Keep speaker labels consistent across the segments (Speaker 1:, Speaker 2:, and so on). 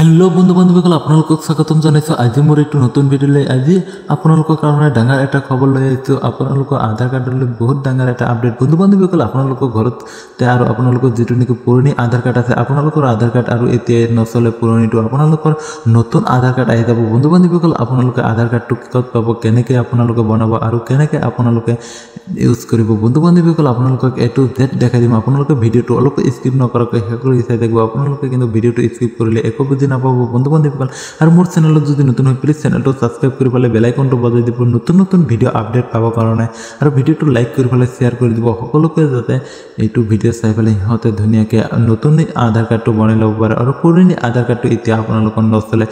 Speaker 1: Hello बंधु बान्धवीসকল আপোনালোকক স্বাগতম জনাইছো। আজি মোৰ এইটো নতুন ভিডিঅ'লৈ আজি আপোনালোকৰ কাৰণে ডাঙৰ এটা খবৰ লৈ আহিছো। আপোনালোকৰ আধাৰ কাৰ্ডলৈ বহুত ডাঙৰ এটা আপডেট। বন্ধু বান্ধৱীসকল আপোনালোকৰ ঘৰতে আৰু আপোনালোকৰ যেটো নেকি পুৰণি আধাৰ কাৰ্ড আছে, আপোনালোকৰ আধাৰ কাৰ্ড আৰু এতিয়া নচলে পুৰণিটো, আপোনালোকৰ নতুন আধাৰ কাৰ্ড আহি যাব। বন্ধু বান্ধৱীসকল আপোনালোকে আধাৰ কাৰ্ডটো ক'ত পাব, কেনেকৈ আপোনালোকে বনাব আৰু কেনেকৈ আপোনালোকে ইউজ কৰিব, বন্ধু বান্ধৱীসকল আপোনালোকক এটো জেড দেখাই দিম। আপোনালোকে ভিডিঅ'টো অলপ স্কিপ নকৰাকৈ শেষ কৰি চাই থাকিব। আপোনালোকে কিন্তু ভিডিঅ'টো স্কিপ কৰিলে একো বুজি নাপাব বন্ধু বান্ধৱীসকল। আৰু মোৰ চেনেলত যদি নতুন হয় প্লিজ চেনেলটো ছাবস্ক্ৰাইব কৰি পেলাই বেল আইকনটো বজাই দিব নতুন নতুন ভিডিঅ' আপডেট পাবৰ কাৰণে। আৰু ভিডিঅ'টো লাইক কৰি পেলাই শ্বেয়াৰ কৰি দিব সকলোকে, যাতে এইটো ভিডিঅ' চাই পেলাই সিহঁতে ধুনীয়াকৈ নতুন আধাৰ কাৰ্ডটো বনাই ল'ব পাৰে আৰু পুৰণি আধাৰ কাৰ্ডটো এতিয়া আপোনালোকৰ নচলে।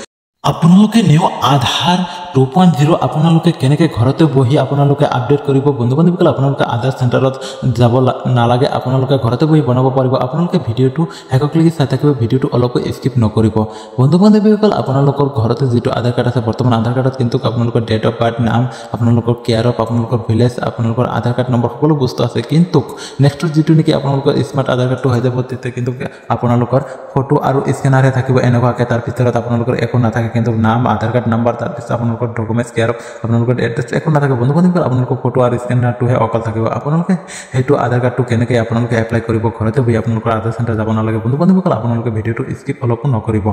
Speaker 1: আপোনালোকে নিউ আধাৰ 2.0 আপোনালোকে কেনেকৈ ঘৰতে বহি আপোনালোকে আপডেট কৰিব বন্ধু বান্ধৱীসকল। আপোনালোকে আধাৰ চেণ্টাৰত যাব নালাগে, আপোনালোকে ঘৰতে বহি বনাব পাৰিব। আপোনালোকে ভিডিঅ'টো শেষলৈকে চাই থাকিব, ভিডিঅ'টো অলপো স্কিপ নকৰিব বন্ধু বান্ধৱীসকল। আপোনালোকৰ ঘৰতে যিটো আধাৰ কাৰ্ড আছে, বৰ্তমান আধাৰ কাৰ্ডত কিন্তু আপোনালোকৰ ডেট অফ বাৰ্থ, নাম, আপোনালোকৰ কেয়াৰ অফ, আপোনালোকৰ ভিলেজ, আপোনালোকৰ আধাৰ কাৰ্ড নম্বৰ সকলো বস্তু আছে। কিন্তু নেক্সটত যিটো নেকি আপোনালোকৰ স্মাৰ্ট আধাৰ কাৰ্ডটো হৈ যাব, তেতিয়া কিন্তু আপোনালোকৰ ফটো আৰু স্কেনাৰহে থাকিব এনেকুৱাকৈ, তাৰ ভিতৰত আপোনালোকৰ একো নাথাকে। কিন্তু নাম, আধাৰ কাৰ্ড নাম্বাৰ, তাৰপিছত আপোনালোকৰ ডকুমেণ্টছ, কেয়াৰ অফ, আপোনালোকৰ এড্ৰেছ একো নাথাকে বন্ধু বান্ধৱীসকল। আপোনালোকৰ ফটো আৰু স্কেনাৰটোহে অকল থাকিব। আপোনালোকে সেইটো আধাৰ কাৰ্ডটো কেনেকৈ আপোনালোকে এপ্লাই কৰিব, ঘৰতে বহি আপোনালোকৰ আধাৰ চেণ্টাৰ যাব নালাগে বন্ধু বান্ধৱীসকল। আপোনালোকে ভিডিঅ'টো স্কিপ অলপো নকৰিব।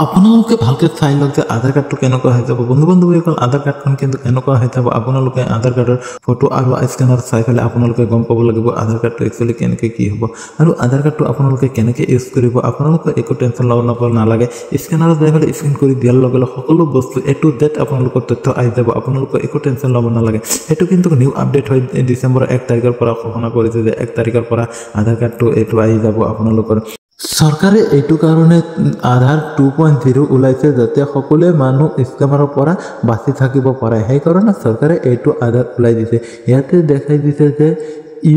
Speaker 1: আপোনালোকে ভালকৈ চাই লওক যে আধাৰ কাৰ্ডটো কেনেকুৱা হৈ যাব বন্ধু বান্ধৱীসকল। আধাৰ কাৰ্ডখন কিন্তু এনেকুৱা হৈ যাব, আপোনালোকে আধাৰ কাৰ্ডৰ ফটো আৰু স্কেনাৰ চাই পেলাই আপোনালোকে গম পাব লাগিব আধাৰ কাৰ্ডটো একচুৱেলি কেনেকৈ কি হ'ব আৰু আধাৰ কাৰ্ডটো আপোনালোকে কেনেকৈ ইউজ কৰিব। আপোনালোকে একো টেনশ্যন ল'ব নালাগে। স্কেনাৰত যাই পেলাই স্কেন কৰি দিয়াৰ লগে লগে সকলো বস্তু এটো জেড আপোনালোকৰ তথ্য আহি যাব। আপোনালোকে একো টেনশ্যন ল'ব নালাগে। সেইটো কিন্তু নিউ আপডেট হৈ ডিচেম্বৰৰ 1 তাৰিখৰ পৰা ঘোষণা কৰিছে যে 1 তাৰিখৰ পৰা আধাৰ কাৰ্ডটো এইটো আহি যাব আপোনালোকৰ। চৰকাৰে এইটো কাৰণে আধাৰ 2.0 ওলাইছে যাতে সকলোৱে মানুহ স্কেমাৰৰ পৰা বাচি থাকিব পাৰে। সেইকাৰণে চৰকাৰে এইটো আধাৰ ওলাই দিছে। ইয়াতে দেখাই দিছে যে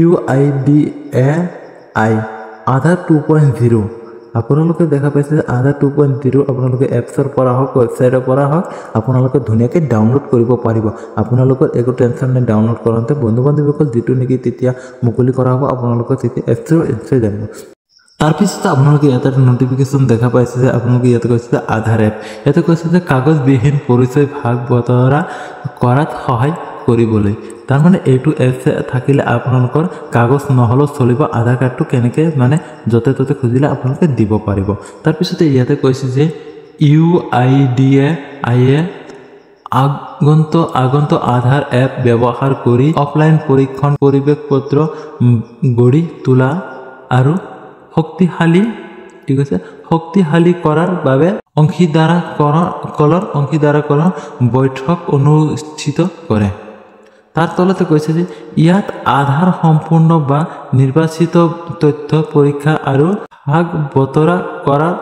Speaker 1: UIDAI আধাৰ 2.0 আপোনালোকে দেখা পাইছে যে আধাৰ 2.0 আপোনালোকে এপছৰ পৰা হওক, ৱেবছাইটৰ পৰা হওক আপোনালোকে ধুনীয়াকৈ ডাউনলোড কৰিব পাৰিব। আপোনালোকৰ একো টেনশ্যন নাই ডাউনলোড কৰোঁতে বন্ধু বান্ধৱীসকল। যিটো নেকি তেতিয়া মুকলি কৰা হ'ব আপোনালোকৰ তেতিয়া এপছৰ ইনষ্টাই যাব। তাৰপিছত আপোনালোকে ইয়াতে নটিফিকেশ্যন দেখা পাইছে যে আপোনালোকে ইয়াতে কৈছে যে আধাৰ এপ, ইয়াতে কৈছে যে কাগজবিহীন পৰিচয় ভাগ বতৰা কৰাত সহায় কৰিবলৈ। তাৰমানে এইটো এপছ থাকিলে আপোনালোকৰ কাগজ নহ'লেও চলিব। আধাৰ কাৰ্ডটো কেনেকৈ মানে য'তে ত'তে খুজিলে আপোনালোকে দিব পাৰিব। তাৰপিছতে ইয়াতে কৈছে যে UIDAI আগন্ত আধাৰ এপ ব্যৱহাৰ কৰি অফলাইন পৰীক্ষণ পৰিৱেশ পত্ৰ গঢ়ি তোলা আৰু শক্তিশালী কৰাৰ বাবে অংশীদাৰকৰণৰ বৈঠক অনুষ্ঠিত কৰে। তাৰ তলতে কৈছে যে ইয়াত আধাৰ সম্পূৰ্ণ বা নিৰ্বাচিত তথ্য পৰীক্ষা আৰু ভাগ বতৰা কৰাৰ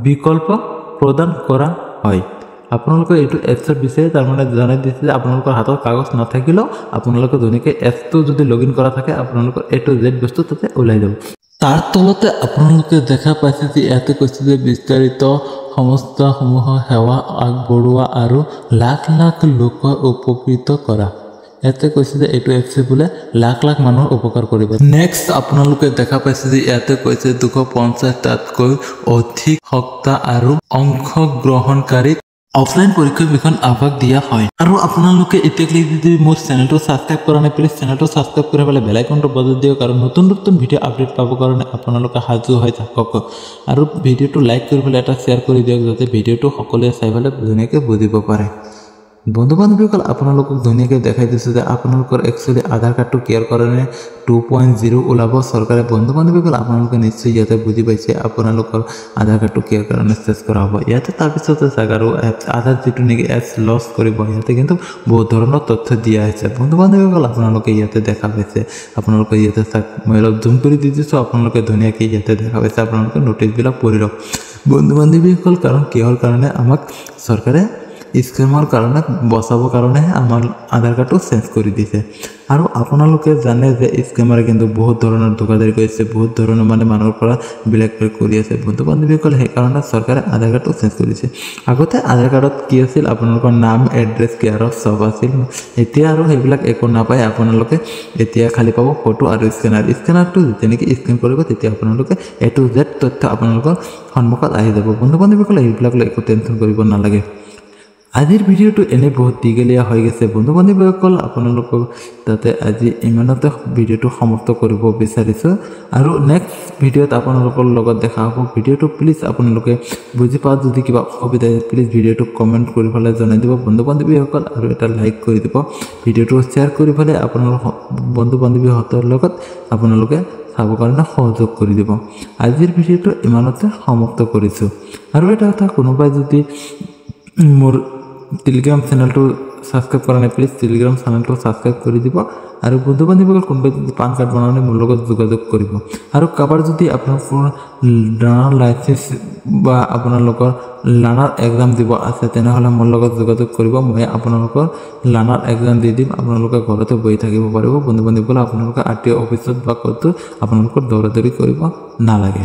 Speaker 1: বিকল্প প্ৰদান কৰা হয়। আপোনালোকে এইটো এপছৰ বিচাৰে তাৰমানে জনাই দিছে যে আপোনালোকৰ হাতত কাগজ নাথাকিলেও আপোনালোকে ধুনীয়াকৈ এপছটো যদি লগ ইন কৰা থাকে আপোনালোকৰ এইটো জেড বস্তু তাতে ওলাই যাব। তাৰ তলতে আপোনালোকে দেখা পাইছে যে ইয়াতে কৈছে যে বিস্তাৰিত সংস্থাসমূহৰ সেৱা আগবঢ়োৱা আৰু লাখ লাখ লোকক উপকৃত কৰা। ইয়াতে কৈছে যে এইটো এপছে বোলে লাখ লাখ মানুহৰ উপকাৰ কৰিব। নেক্সট আপোনালোকে দেখা পাইছে যে ইয়াতে কৈছে 250টাতকৈ অধিক সপ্তা আৰু অংশগ্ৰহণকাৰীক অফলাইন পৰীক্ষাৰ বিষয়ে আহ্বান দিয়া হয়। আৰু আপোনালোকে এতিয়ালৈকে যদি মোৰ চেনেলটো ছাবস্ক্ৰাইব কৰা নাই প্লিজ চেনেলটো ছাবস্ক্ৰাইব কৰি পেলাই বেল আইকনটো বজাই দিয়ক আৰু নতুন নতুন ভিডিঅ' আপডেট পাবৰ কাৰণে আপোনালোকে সাজু হৈ থাকক। আৰু ভিডিঅ'টো লাইক কৰি পেলাই এটা শ্বেয়াৰ কৰি দিয়ক যাতে ভিডিঅ'টো সকলোৱে চাই পেলাই ধুনীয়াকৈ বুজিব পাৰে। বন্ধু বান্ধৱীসকল আপোনালোকক ধুনীয়াকৈ দেখাই দিছোঁ যে আপোনালোকৰ একচুৱেলি আধাৰ কাৰ্ডটো কেয়াৰ কাৰণে 2.0 ওলাব চৰকাৰে। বন্ধু বান্ধৱীসকল আপোনালোকে নিশ্চয় ইয়াতে বুজি পাইছে আপোনালোকৰ আধাৰ কাৰ্ডটো কেয়াৰ কাৰণে চেষ্টা কৰা হ'ব। ইয়াতে তাৰপিছতে চাওক আৰু আধাৰ যিটো নেকি এপছ লঞ্চ কৰিব ইয়াতে কিন্তু বহুত ধৰণৰ তথ্য দিয়া হৈছে বন্ধু বান্ধৱীসকল। আপোনালোকে ইয়াতে দেখা পাইছে, আপোনালোকে ইয়াতে চাওক মই অলপ জুম কৰি দি দিছোঁ, আপোনালোকে ধুনীয়াকৈ ইয়াতে দেখা পাইছে। আপোনালোকে নটিচবিলাক পঢ়ি লওক বন্ধু বান্ধৱীসকল, কাৰণ কিহৰ কাৰণে আমাক চৰকাৰে স্কেমৰ কাৰণে বচাবৰ কাৰণে আমাৰ আধাৰ কাৰ্ডটো চেঞ্জ কৰি দিছে আৰু আপোনালোকে জানে যে স্কেমাৰে কিন্তু বহুত ধৰণৰ ধোকাধড়ি কৰিছে বহুত ধৰণৰ মানে মানুহৰ পৰা ব্লেকমেইল কৰি আছে বন্ধু বান্ধৱীসকল সেইকাৰণে চৰকাৰে আধাৰ কাৰ্ডটো চেঞ্জ কৰিছে আগতে আধাৰ কাৰ্ডত কি আছিল আপোনালোকৰ নাম এড্ৰেছ কেয়াৰ অফ সব আছিল এতিয়া আৰু সেইবিলাক একো নাপায় আপোনালোকে এতিয়া খালি পাব ফটো আৰু স্কেনাৰটো যেনেকৈ স্কেন কৰিব তেতিয়া আপোনালোকে A to Z তথ্য আপোনালোকৰ সন্মুখত আহি যাব বন্ধু বান্ধৱীসকল এইবিলাক লৈ একো টেনশ্যন কৰিব নালাগে আজিৰ ভিডিঅ'টো এনে বহুত দীঘলীয়া হৈ গৈছে বন্ধু বান্ধৱীসকল আপোনালোকক তাতে আজি ইমানতে ভিডিঅ'টো সমাপ্ত কৰিব বিচাৰিছোঁ আৰু নেক্সট ভিডিঅ'ত আপোনালোকৰ লগত দেখা হ'ব ভিডিঅ'টো প্লিজ আপোনালোকে বুজি পোৱা যদি কিবা অসুবিধা প্লিজ ভিডিঅ'টো কমেণ্ট কৰি পেলাই জনাই দিব বন্ধু বান্ধৱীসকল আৰু এটা লাইক কৰি দিব ভিডিঅ'টো শ্বেয়াৰ কৰি পেলাই আপোনালোকৰ বন্ধু বান্ধৱীহঁতৰ লগত আপোনালোকে চাবৰ কাৰণে সহযোগ কৰি দিব আজিৰ ভিডিঅ'টো ইমানতে সমাপ্ত কৰিছোঁ আৰু এটা কথা কোনোবাই যদি মোৰ টেলিগ্ৰাম চেনেলটো সাবস্ক্ৰাইব কৰা নাই প্লিজ টেলিগ্ৰাম চেনেলটো সাবস্ক্ৰাইব কৰি দিব আৰু বন্ধু বান্ধৱীসকল কোনোবাই যদি পান কাৰ্ড বনালে মোৰ লগত যোগাযোগ কৰিব আৰু কাৰোবাৰ যদি আপোনালোকৰ লাৰ্ণাৰ লাইচেন্স বা আপোনালোকৰ লাৰ্ণাৰ এক্সাম দিব আছে তেনেহ'লে মোৰ লগত যোগাযোগ কৰিব মই আপোনালোকৰ লাৰ্ণাৰ এক্সাম দি দিম আপোনালোকে ঘৰতে বহি থাকিব পাৰিব বন্ধু বান্ধৱীসকল আপোনালোকে RTO অফিচত বা ক'তো আপোনালোকৰ দৌৰাদৌৰি কৰিব নালাগে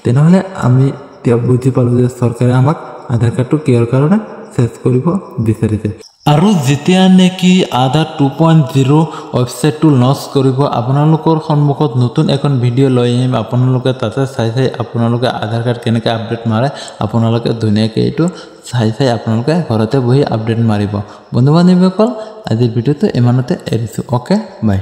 Speaker 1: তেনেহ'লে আমি এতিয়া বুজি পালোঁ যে চৰকাৰে আমাক আধাৰ কাৰ্ডটো কিহৰ কাৰণে চেঞ্জ কৰিব বিচাৰিছে আৰু যেতিয়া নেকি আধাৰ 2.0 ৱেবছাইটটো লঞ্চ কৰিব আপোনালোকৰ সন্মুখত নতুন এখন ভিডিঅ' লৈ আহিম আপোনালোকে তাতে চাই আপোনালোকে আধাৰ কাৰ্ড কেনেকৈ আপডেট মাৰে আপোনালোকে ধুনীয়াকৈ এইটো চাই আপোনালোকে ঘৰতে বহি আপডেট মাৰিব বন্ধু বান্ধৱীসকল আজিৰ ভিডিঅ'টো ইমানতে এৰিছোঁ অ'কে বাই